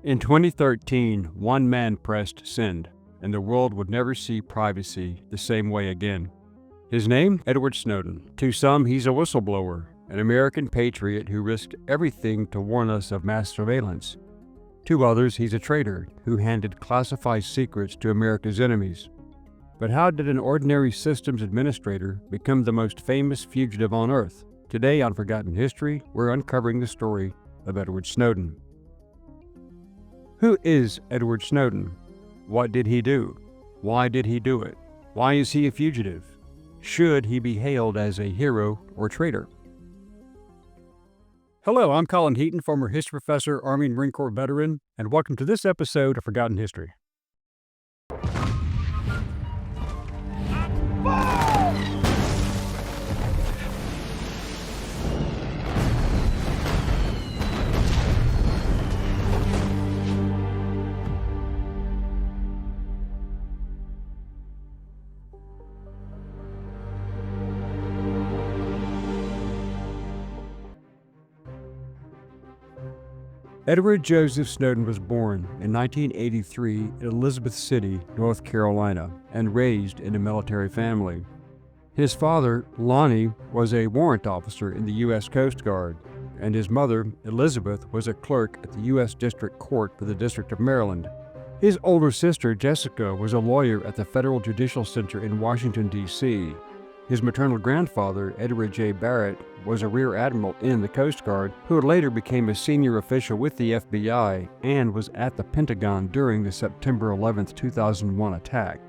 In 2013, one man pressed send, and the world would never see privacy the same way again. His name? Edward Snowden. To some, he's a whistleblower, an American patriot who risked everything to warn us of mass surveillance. To others, he's a traitor who handed classified secrets to America's enemies. But how did an ordinary systems administrator become the most famous fugitive on Earth? Today on Forgotten History, we're uncovering the story of Edward Snowden. Who is Edward Snowden? What did he do? Why did he do it? Why is he a fugitive? Should he be hailed as a hero or traitor? Hello, I'm Colin Heaton, former history professor, Army and Marine Corps veteran, and welcome to this episode of Forgotten History. Edward Joseph Snowden was born in 1983 in Elizabeth City, North Carolina, and raised in a military family. His father, Lonnie, was a warrant officer in the U.S. Coast Guard, and his mother, Elizabeth, was a clerk at the U.S. District Court for the District of Maryland. His older sister, Jessica, was a lawyer at the Federal Judicial Center in Washington, D.C. His maternal grandfather, Edward J. Barrett, was a rear admiral in the Coast Guard who later became a senior official with the FBI and was at the Pentagon during the September 11, 2001 attack.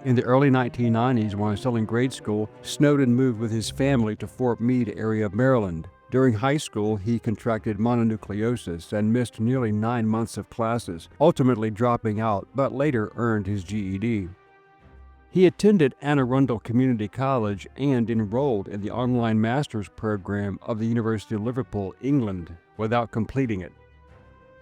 In the early 1990s, while still in grade school, Snowden moved with his family to Fort Meade area of Maryland. During high school, he contracted mononucleosis and missed nearly 9 months of classes, ultimately dropping out, but later earned his GED. He attended Anne Arundel Community College and enrolled in the online master's program of the University of Liverpool, England, without completing it.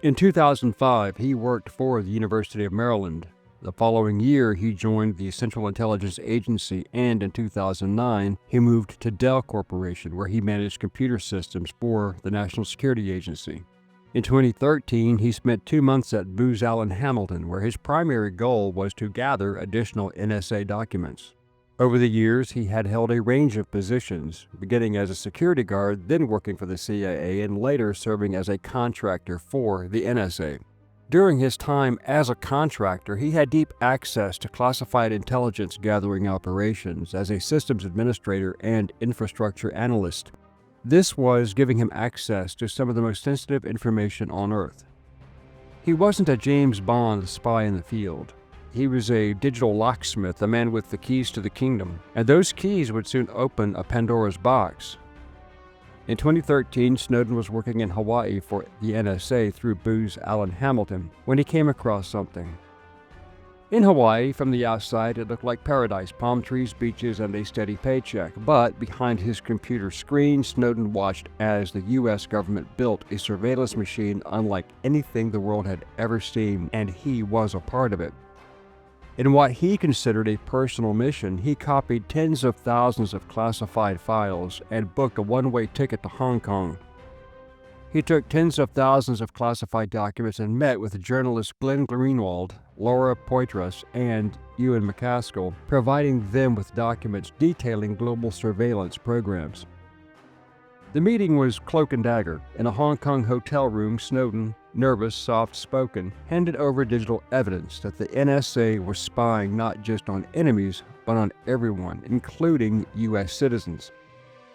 In 2005, he worked for the University of Maryland. The following year, he joined the Central Intelligence Agency, and in 2009, he moved to Dell Corporation, where he managed computer systems for the National Security Agency. In 2013, he spent 2 months at Booz Allen Hamilton, where his primary goal was to gather additional NSA documents. Over the years, he had held a range of positions, beginning as a security guard, then working for the CIA, and later serving as a contractor for the NSA. During his time as a contractor, he had deep access to classified intelligence gathering operations as a systems administrator and infrastructure analyst. This was giving him access to some of the most sensitive information on Earth. He wasn't a James Bond spy in the field. He was a digital locksmith, a man with the keys to the kingdom, and those keys would soon open a Pandora's box. In 2013, Snowden was working in Hawaii for the NSA through Booz Allen Hamilton when he came across something. In Hawaii, from the outside, it looked like paradise, palm trees, beaches, and a steady paycheck. But behind his computer screen, Snowden watched as the U.S. government built a surveillance machine unlike anything the world had ever seen, and he was a part of it. In what he considered a personal mission, he copied tens of thousands of classified files and booked a one-way ticket to Hong Kong. He took tens of thousands of classified documents and met with journalists Glenn Greenwald, Laura Poitras, and Ewan MacAskill, providing them with documents detailing global surveillance programs. The meeting was cloak and dagger. In a Hong Kong hotel room, Snowden, nervous, soft-spoken, handed over digital evidence that the NSA was spying not just on enemies, but on everyone, including U.S. citizens.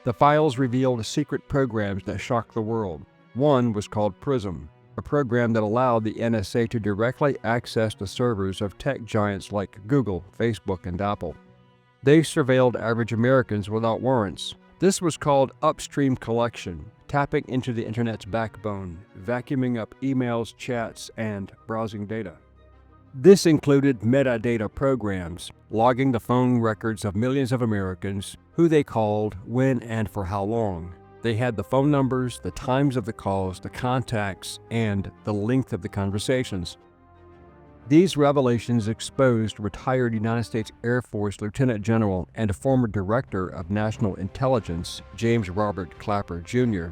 The files revealed secret programs that shocked the world. One was called PRISM, a program that allowed the NSA to directly access the servers of tech giants like Google, Facebook, and Apple. They surveilled average Americans without warrants. This was called upstream collection, tapping into the internet's backbone, vacuuming up emails, chats, and browsing data. This included metadata programs, logging the phone records of millions of Americans, who they called, when, and for how long. They had the phone numbers, the times of the calls, the contacts, and the length of the conversations. These revelations exposed retired United States Air Force Lieutenant General and former Director of National Intelligence, James Robert Clapper, Jr.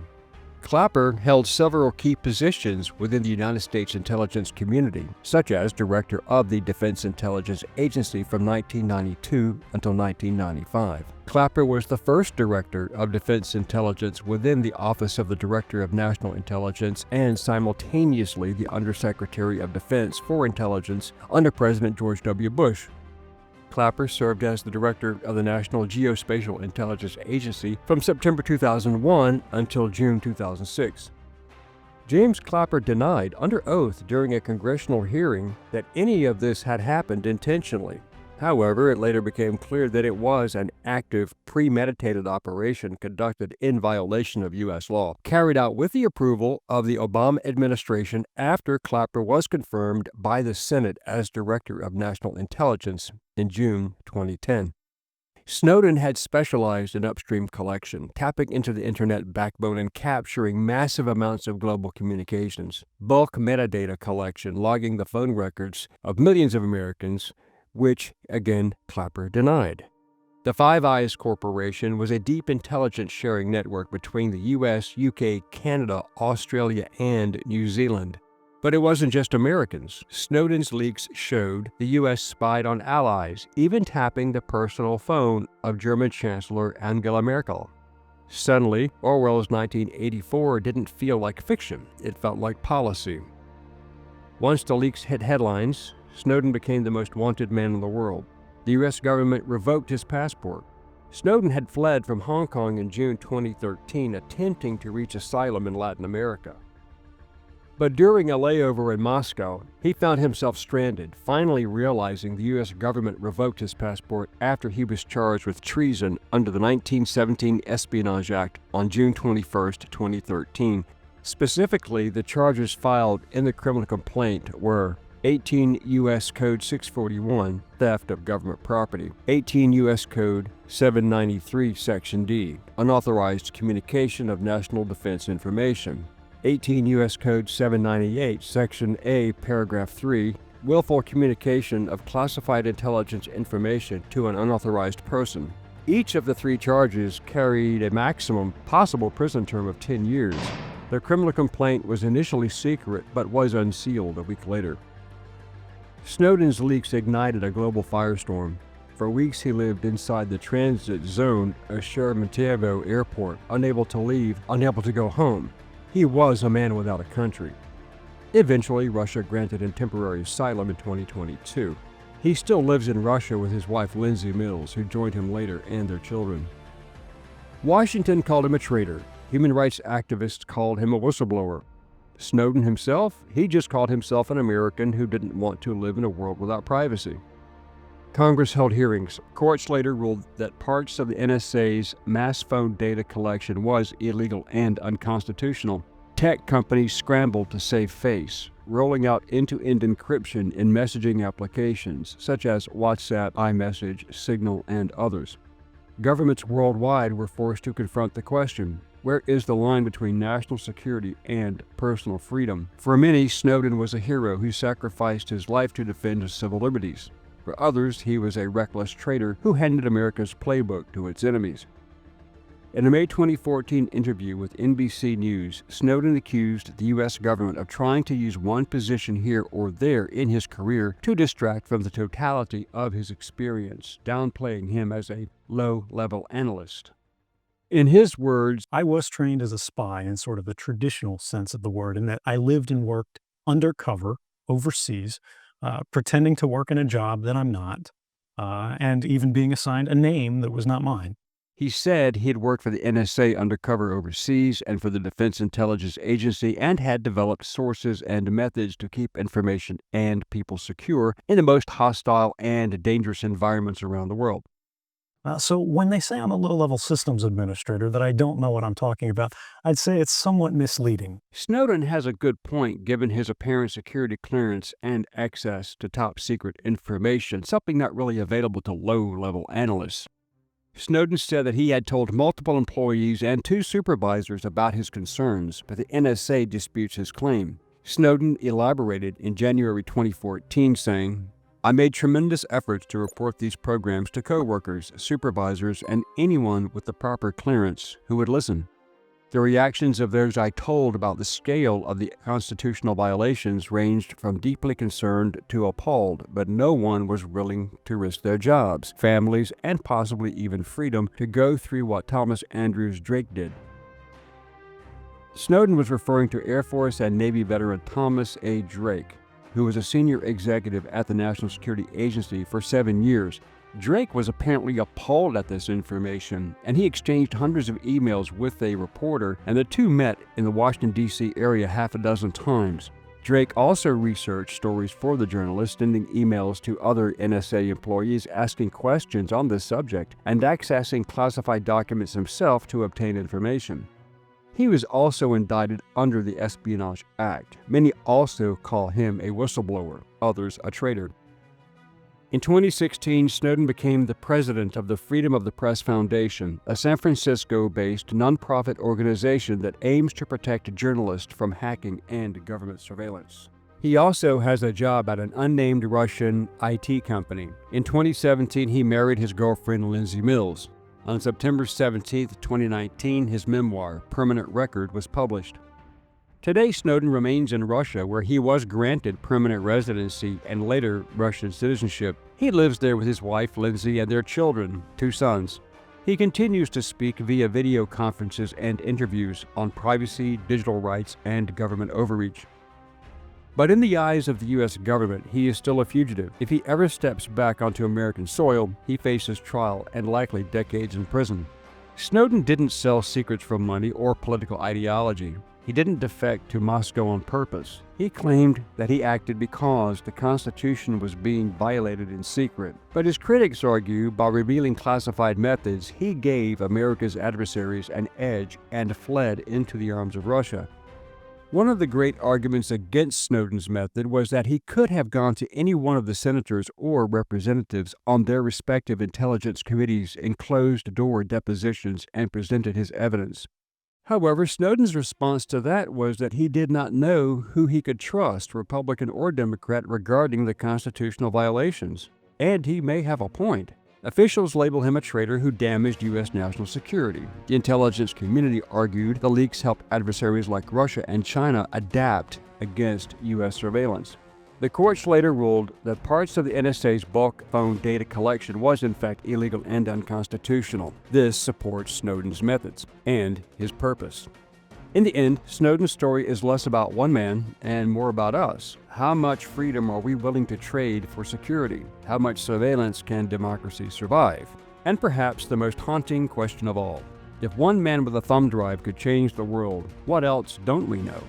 Clapper held several key positions within the United States intelligence community, such as Director of the Defense Intelligence Agency from 1992 until 1995. Clapper was the first Director of Defense Intelligence within the Office of the Director of National Intelligence and simultaneously the Undersecretary of Defense for Intelligence under President George W. Bush. Clapper served as the Director of the National Geospatial Intelligence Agency from September 2001 until June 2006. James Clapper denied under oath during a congressional hearing that any of this had happened intentionally. However, it later became clear that it was an active, premeditated operation conducted in violation of U.S. law, carried out with the approval of the Obama administration after Clapper was confirmed by the Senate as Director of National Intelligence in June 2010. Snowden had specialized in upstream collection, tapping into the internet backbone and capturing massive amounts of global communications, bulk metadata collection, logging the phone records of millions of Americans, which, again, Clapper denied. The Five Eyes Corporation was a deep intelligence sharing network between the US, UK, Canada, Australia, and New Zealand. But it wasn't just Americans. Snowden's leaks showed the US spied on allies, even tapping the personal phone of German Chancellor Angela Merkel. Suddenly, Orwell's 1984 didn't feel like fiction. It felt like policy. Once the leaks hit headlines, Snowden became the most wanted man in the world. The U.S. government revoked his passport. Snowden had fled from Hong Kong in June 2013, attempting to reach asylum in Latin America. But during a layover in Moscow, he found himself stranded, finally realizing the U.S. government revoked his passport after he was charged with treason under the 1917 Espionage Act on June 21, 2013. Specifically, the charges filed in the criminal complaint were 18 U.S. Code 641, theft of government property, 18 U.S. Code 793, Section D, unauthorized communication of national defense information, 18 U.S. Code 798, Section A, Paragraph 3, willful communication of classified intelligence information to an unauthorized person. Each of the three charges carried a maximum possible prison term of 10 years. The criminal complaint was initially secret but was unsealed a week later. Snowden's leaks ignited a global firestorm. For weeks he lived inside the transit zone of Sheremetyevo Airport, unable to leave, unable to go home. He was a man without a country. Eventually, Russia granted him temporary asylum in 2022. He still lives in Russia with his wife Lindsay Mills, who joined him later, and their children. Washington called him a traitor. Human rights activists called him a whistleblower. Snowden himself, he just called himself an American who didn't want to live in a world without privacy. Congress held hearings. Courts later ruled that parts of the NSA's mass phone data collection was illegal and unconstitutional. Tech companies scrambled to save face, rolling out end-to-end encryption in messaging applications such as WhatsApp, iMessage, Signal, and others. Governments worldwide were forced to confront the question: where is the line between national security and personal freedom? For many, Snowden was a hero who sacrificed his life to defend his civil liberties. For others, he was a reckless traitor who handed America's playbook to its enemies. In a May 2014 interview with NBC News, Snowden accused the U.S. government of trying to use one position here or there in his career to distract from the totality of his experience, downplaying him as a low-level analyst. In his words, I was trained as a spy in sort of the traditional sense of the word, in that I lived and worked undercover overseas, pretending to work in a job that I'm not, and even being assigned a name that was not mine. He said he had worked for the NSA undercover overseas and for the Defense Intelligence Agency and had developed sources and methods to keep information and people secure in the most hostile and dangerous environments around the world. So when they say I'm a low-level systems administrator, that I don't know what I'm talking about, I'd say it's somewhat misleading. Snowden has a good point given his apparent security clearance and access to top-secret information, something not really available to low-level analysts. Snowden said that he had told multiple employees and 2 supervisors about his concerns, but the NSA disputes his claim. Snowden elaborated in January 2014, saying, I made tremendous efforts to report these programs to coworkers, supervisors, and anyone with the proper clearance who would listen. The reactions of those I told about the scale of the constitutional violations ranged from deeply concerned to appalled, but no one was willing to risk their jobs, families, and possibly even freedom to go through what Thomas Andrews Drake did. Snowden was referring to Air Force and Navy veteran Thomas A. Drake, who was a senior executive at the National Security Agency for 7 years. Drake was apparently appalled at this information, and he exchanged hundreds of emails with a reporter, and the two met in the Washington, D.C. area half a dozen times. Drake also researched stories for the journalist, sending emails to other NSA employees asking questions on this subject and accessing classified documents himself to obtain information. He was also indicted under the Espionage Act. Many also call him a whistleblower, others a traitor. In 2016, Snowden became the president of the Freedom of the Press Foundation, a San Francisco-based nonprofit organization that aims to protect journalists from hacking and government surveillance. He also has a job at an unnamed Russian IT company. In 2017, he married his girlfriend Lindsay Mills. On September 17, 2019, his memoir, Permanent Record, was published. Today, Snowden remains in Russia, where he was granted permanent residency and later Russian citizenship. He lives there with his wife, Lindsay, and their children, 2 sons. He continues to speak via video conferences and interviews on privacy, digital rights, and government overreach. But in the eyes of the U.S. government, he is still a fugitive. If he ever steps back onto American soil, he faces trial and likely decades in prison. Snowden didn't sell secrets for money or political ideology. He didn't defect to Moscow on purpose. He claimed that he acted because the Constitution was being violated in secret. But his critics argue by revealing classified methods, he gave America's adversaries an edge and fled into the arms of Russia. One of the great arguments against Snowden's method was that he could have gone to any one of the senators or representatives on their respective intelligence committees in closed-door depositions and presented his evidence. However, Snowden's response to that was that he did not know who he could trust, Republican or Democrat, regarding the constitutional violations. And he may have a point. Officials label him a traitor who damaged U.S. national security. The intelligence community argued the leaks helped adversaries like Russia and China adapt against U.S. surveillance. The courts later ruled that parts of the NSA's bulk phone data collection was in fact illegal and unconstitutional. This supports Snowden's methods and his purpose. In the end, Snowden's story is less about one man and more about us. How much freedom are we willing to trade for security? How much surveillance can democracy survive? And perhaps the most haunting question of all, if one man with a thumb drive could change the world, what else don't we know?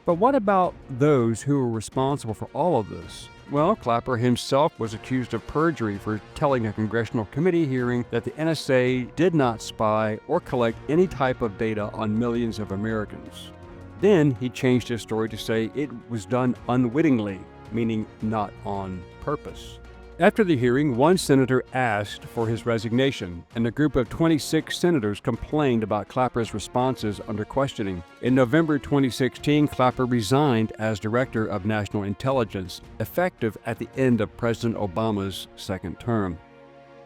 But what about those who were responsible for all of this? Well, Clapper himself was accused of perjury for telling a congressional committee hearing that the NSA did not spy or collect any type of data on millions of Americans. Then he changed his story to say it was done unwittingly, meaning not on purpose. After the hearing, one senator asked for his resignation, and a group of 26 senators complained about Clapper's responses under questioning. In November 2016, Clapper resigned as Director of National Intelligence, effective at the end of President Obama's second term.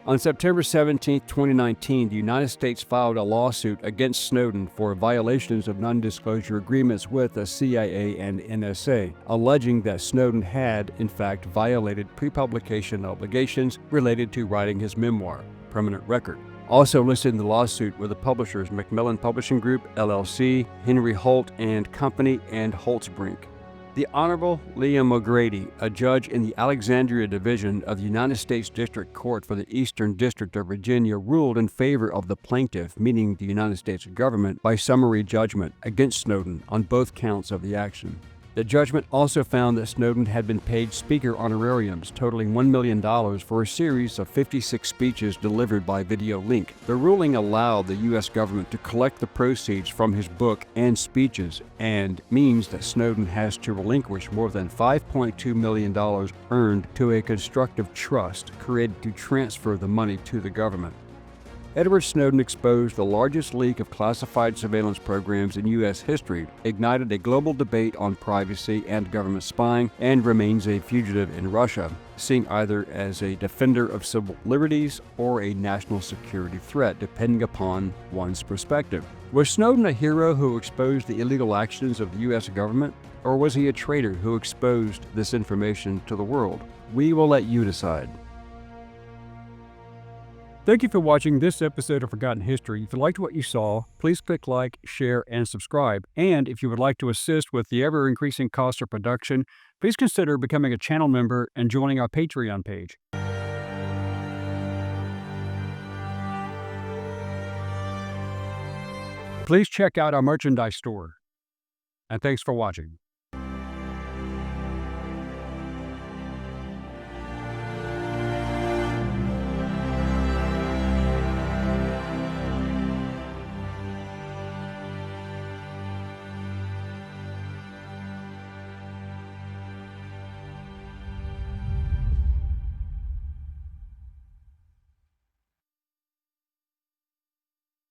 On September 17, 2019, the United States filed a lawsuit against Snowden for violations of non-disclosure agreements with the CIA and NSA, alleging that Snowden had, in fact, violated pre-publication obligations related to writing his memoir, Permanent Record. Also listed in the lawsuit were the publishers Macmillan Publishing Group, LLC, Henry Holt and Company, and Holtzbrink. The Honorable Liam O'Grady, a judge in the Alexandria Division of the United States District Court for the Eastern District of Virginia, ruled in favor of the plaintiff, meaning the United States government, by summary judgment against Snowden on both counts of the action. The judgment also found that Snowden had been paid speaker honorariums totaling $1 million for a series of 56 speeches delivered by video link. The ruling allowed the U.S. government to collect the proceeds from his book and speeches, and means that Snowden has to relinquish more than $5.2 million earned to a constructive trust created to transfer the money to the government. Edward Snowden exposed the largest leak of classified surveillance programs in U.S. history, ignited a global debate on privacy and government spying, and remains a fugitive in Russia. seen either as a defender of civil liberties or a national security threat, depending upon one's perspective. Was Snowden a hero who exposed the illegal actions of the U.S. government, or was he a traitor who exposed this information to the world? We will let you decide. Thank you for watching this episode of Forgotten History. If you liked what you saw, please click like, share, and subscribe. And if you would like to assist with the ever-increasing cost of production, please consider becoming a channel member and joining our Patreon page. Please check out our merchandise store. And thanks for watching.